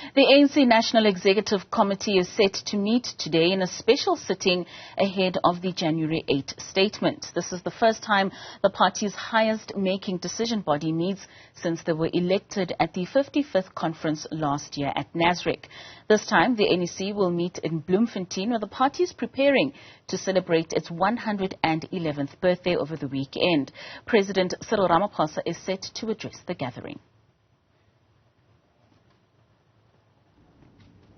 The ANC National Executive Committee is set to meet today in a special sitting ahead of the January 8 statement. This is the first time the party's highest making decision body meets since they were elected at the 55th conference last year at Nasrec. This time, the NEC will meet in Bloemfontein, where the party is preparing to celebrate its 111th birthday over the weekend. President Cyril Ramaphosa is set to address the gathering.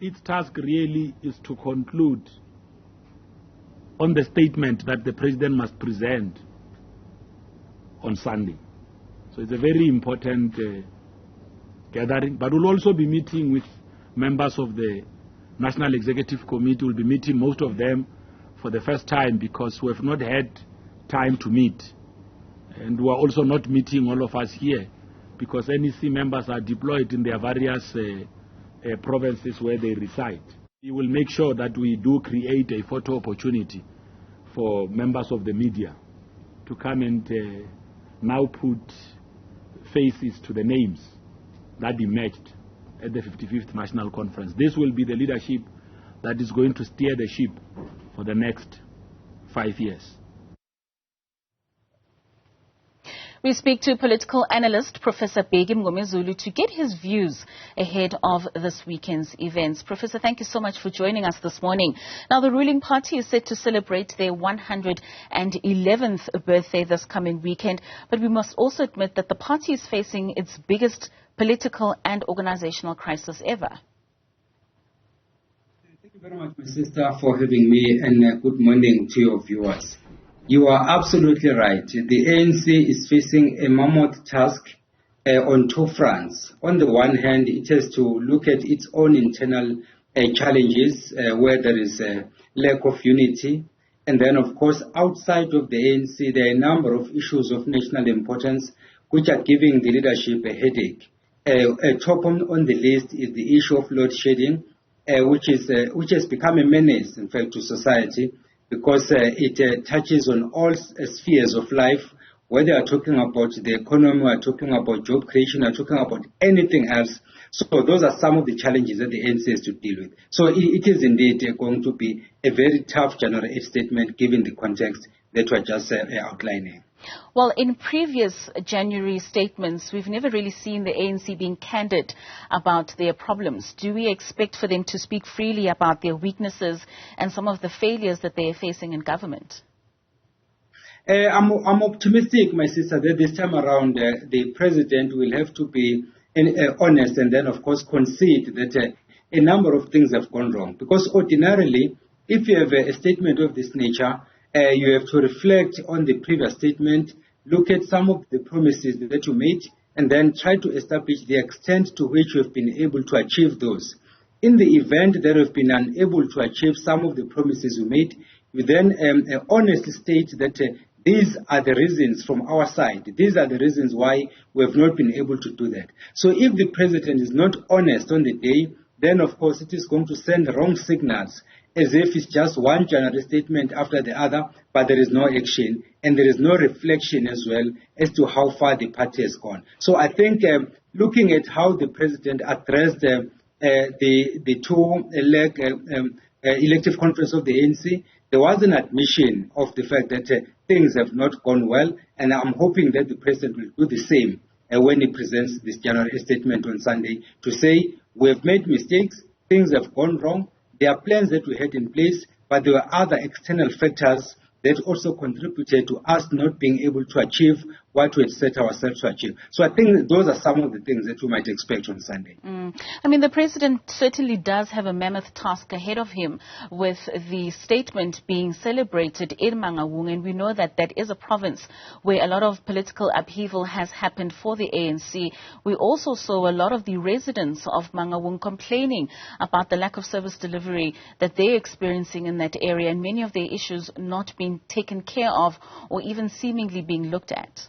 Its task really is to conclude on the statement that the president must present on Sunday. So it's a very important gathering, but we'll also be meeting with members of the National Executive Committee. We'll be meeting most of them for the first time because we have not had time to meet. And we are also not meeting all of us here because NEC members are deployed in their various provinces where they reside. We will make sure that we do create a photo opportunity for members of the media to come and now put faces to the names that emerged at the 55th National Conference. This will be the leadership that is going to steer the ship for the next 5 years. We speak to political analyst Professor Bheki Mngomezulu to get his views ahead of this weekend's events. Professor, thank you so much for joining us this morning. Now, the ruling party is set to celebrate their 111th birthday this coming weekend, but we must also admit that the party is facing its biggest political and organizational crisis ever. Thank you very much, my sister, for having me, and good morning to your viewers. You are absolutely right. The ANC is facing a mammoth task on two fronts. On the one hand, it has to look at its own internal challenges where there is a lack of unity. And then, of course, outside of the ANC, there are a number of issues of national importance which are giving the leadership a headache. Top on the list is the issue of load shedding, which has become a menace, in fact, to society, because it touches on all spheres of life, whether you are talking about the economy, we are talking about job creation, we are talking about anything else. So those are some of the challenges that the ANC has to deal with. So it is indeed going to be a very tough January 8 statement given the context that we are just outlining. Well, in previous January statements, we've never really seen the ANC being candid about their problems. Do we expect for them to speak freely about their weaknesses and some of the failures that they are facing in government? I'm optimistic, my sister, that this time around the president will have to be honest and then, of course, concede that a number of things have gone wrong. Because ordinarily, if you have a statement of this nature, you have to reflect on the previous statement, look at some of the promises that you made, and then try to establish the extent to which you have been able to achieve those. In the event that you have been unable to achieve some of the promises you made, you then honestly state that these are the reasons from our side. These are the reasons why we have not been able to do that. So if the president is not honest on the day, then of course it is going to send wrong signals, as if it's just one general statement after the other, but there is no action and there is no reflection as well as to how far the party has gone. So I think looking at how the president addressed the two elective conference of the ANC, there was an admission of the fact that things have not gone well, and I'm hoping that the president will do the same when he presents this general statement on Sunday to say, we have made mistakes, things have gone wrong, there are plans that we had in place, but there were other external factors that also contributed to us not being able to achieve what we had set ourselves to achieve. So I think those are some of the things that we might expect on Sunday. I mean, the president certainly does have a mammoth task ahead of him with the statement being celebrated in Mangaung, and we know that that is a province where a lot of political upheaval has happened for the ANC. We also saw a lot of the residents of Mangaung complaining about the lack of service delivery that they're experiencing in that area, and many of their issues not being taken care of or even seemingly being looked at.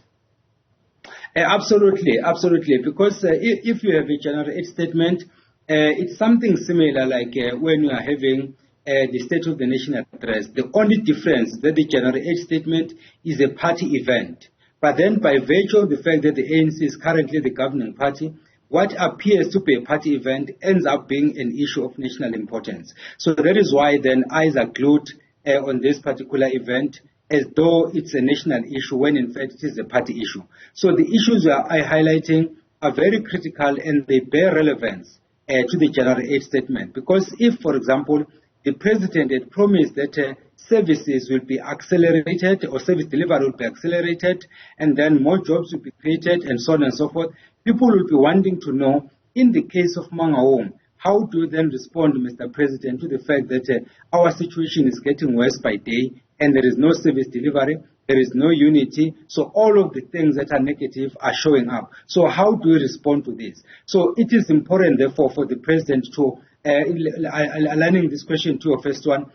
Absolutely, absolutely. Because if you have a January 8 statement, it's something similar like when you are having the State of the Nation address. The only difference is that the January 8 statement is a party event. But then by virtue of the fact that the ANC is currently the governing party, what appears to be a party event ends up being an issue of national importance. So that is why then eyes are glued on this particular event as though it's a national issue when in fact it is a party issue. So the issues we are highlighting are very critical and they bear relevance to the January 8 statement. Because if, for example, the president had promised that services will be accelerated or service delivery will be accelerated and then more jobs will be created and so on and so forth, people will be wanting to know, in the case of Mangaung, how do you then respond, Mr. President, to the fact that our situation is getting worse by day and there is no service delivery, there is no unity, so all of the things that are negative are showing up. So how do we respond to this? So it is important, therefore, for the president to, aligning this question to your first one,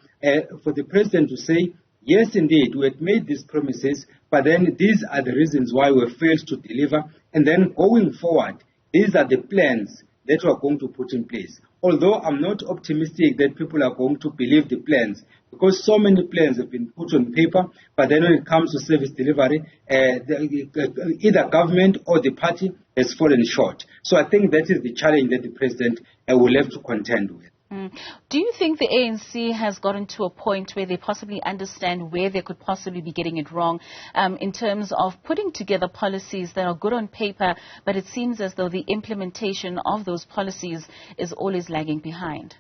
for the president to say, yes, indeed, we had made these promises, but then these are the reasons why we failed to deliver, and then going forward, these are the plans that we are going to put in place. Although I'm not optimistic that people are going to believe the plans, because so many plans have been put on paper, but then when it comes to service delivery, either government or the party has fallen short. So I think that is the challenge that the president will have to contend with. Do you think the ANC has gotten to a point where they possibly understand where they could possibly be getting it wrong in terms of putting together policies that are good on paper, but it seems as though the implementation of those policies is always lagging behind?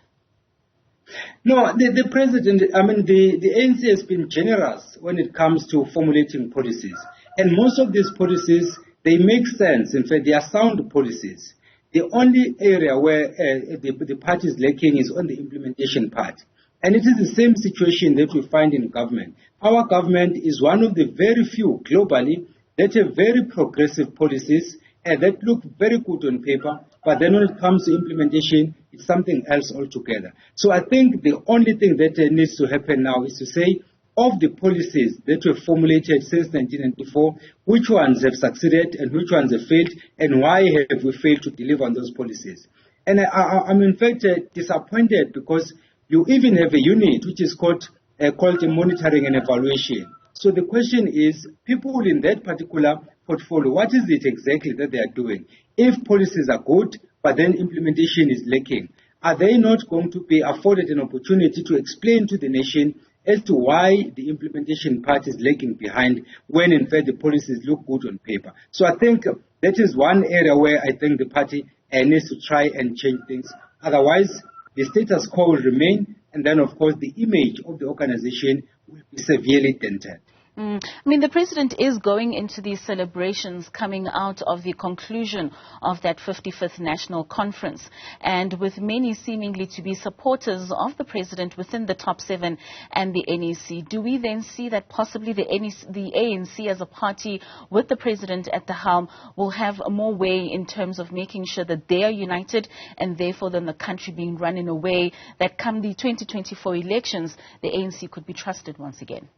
No, the president, the ANC has been generous when it comes to formulating policies. And most of these policies, they make sense. In fact, they are sound policies. The only area where the party is lacking is on the implementation part. And it is the same situation that we find in government. Our government is one of the very few globally that have very progressive policies that look very good on paper, but then when it comes to implementation, it's something else altogether. So I think the only thing that needs to happen now is to say, of the policies that were formulated since 1994, which ones have succeeded and which ones have failed, and why have we failed to deliver on those policies? And I'm in fact disappointed because you even have a unit which is called quality monitoring and evaluation. So the question is, people in that particular portfolio, what is it exactly that they are doing? If policies are good, but then implementation is lacking, are they not going to be afforded an opportunity to explain to the nation as to why the implementation part is lagging behind when in fact the policies look good on paper? So I think that is one area where I think the party needs to try and change things. Otherwise, the status quo will remain, and then of course the image of the organization will be severely dented. The president is going into these celebrations coming out of the conclusion of that 55th National Conference, and with many seemingly to be supporters of the president within the top 7 and the NEC. Do we then see that possibly the ANC as a party with the president at the helm will have more way in terms of making sure that they are united, and therefore then the country being run in a way that come the 2024 elections, the ANC could be trusted once again?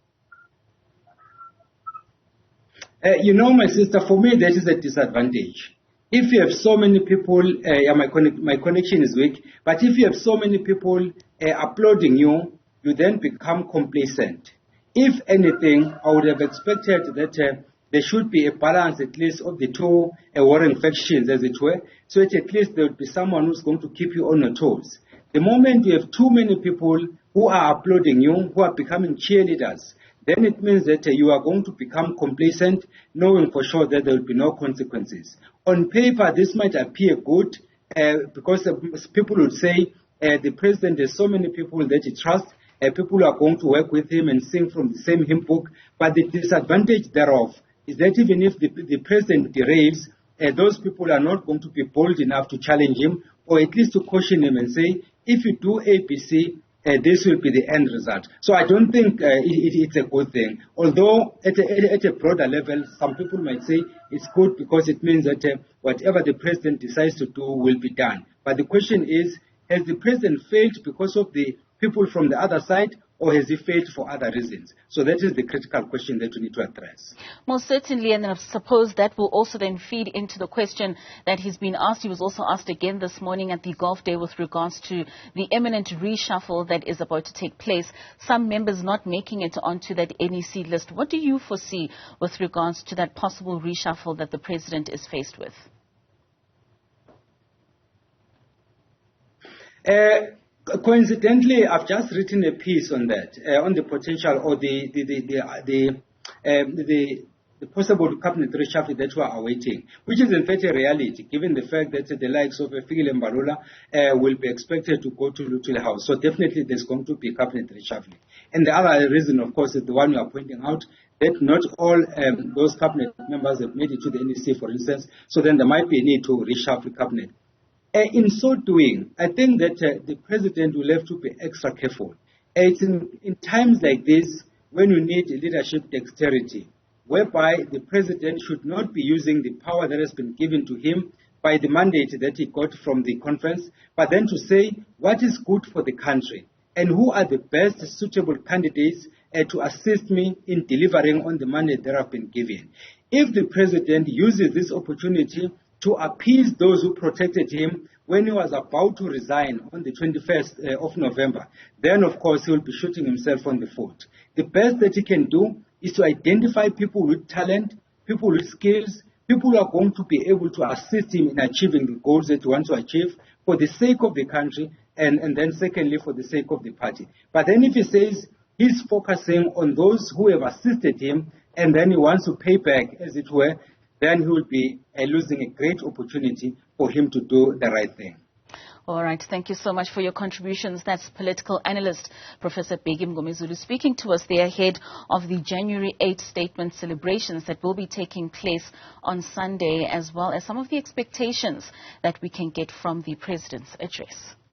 My sister, for me, that is a disadvantage. If you have so many people, my connection is weak, but if you have so many people applauding you, you then become complacent. If anything, I would have expected that there should be a balance at least of the two warring factions, as it were, so that at least there would be someone who's going to keep you on your toes. The moment you have too many people who are applauding you, who are becoming cheerleaders, then it means that you are going to become complacent, knowing for sure that there will be no consequences. On paper, this might appear good because people would say the president has so many people that he trusts, people are going to work with him and sing from the same hymn book. But the disadvantage thereof is that even if the president derails, those people are not going to be bold enough to challenge him, or at least to caution him and say, if you do ABC, this will be the end result. So I don't think it's a good thing. Although at a broader level, some people might say it's good because it means that whatever the president decides to do will be done. But the question is, has the president failed because of the people from the other side, or has he failed for other reasons? So that is the critical question that we need to address. Most certainly, and I suppose that will also then feed into the question that he's been asked. He was also asked again this morning at the Golf Day with regards to the imminent reshuffle that is about to take place. Some members not making it onto that NEC list. What do you foresee with regards to that possible reshuffle that the president is faced with? Coincidentally, I've just written a piece on that, on the potential or the possible cabinet reshuffle that we are awaiting, which is in fact a reality, given the fact that the likes of Fikile Mbalula will be expected to go to the House. So definitely there's going to be cabinet reshuffle. And the other reason, of course, is the one we are pointing out, that not all those cabinet members have made it to the NEC, for instance. So then there might be a need to reshuffle cabinet. In so doing, I think that the president will have to be extra careful. It's in times like this when you need leadership dexterity, whereby the president should not be using the power that has been given to him by the mandate that he got from the conference, but then to say what is good for the country and who are the best suitable candidates to assist me in delivering on the mandate that I've been given. If the president uses this opportunity to appease those who protected him when he was about to resign on the 21st of November, then of course he will be shooting himself on the foot. The best that he can do is to identify people with talent, people with skills, people who are going to be able to assist him in achieving the goals that he wants to achieve for the sake of the country and then secondly for the sake of the party. But then if he says he's focusing on those who have assisted him and then he wants to pay back, as it were, then he will be losing a great opportunity for him to do the right thing. All right. Thank you so much for your contributions. That's political analyst Professor Bheki Mngomezulu speaking to us there ahead of the January 8 statement celebrations that will be taking place on Sunday, as well as some of the expectations that we can get from the president's address.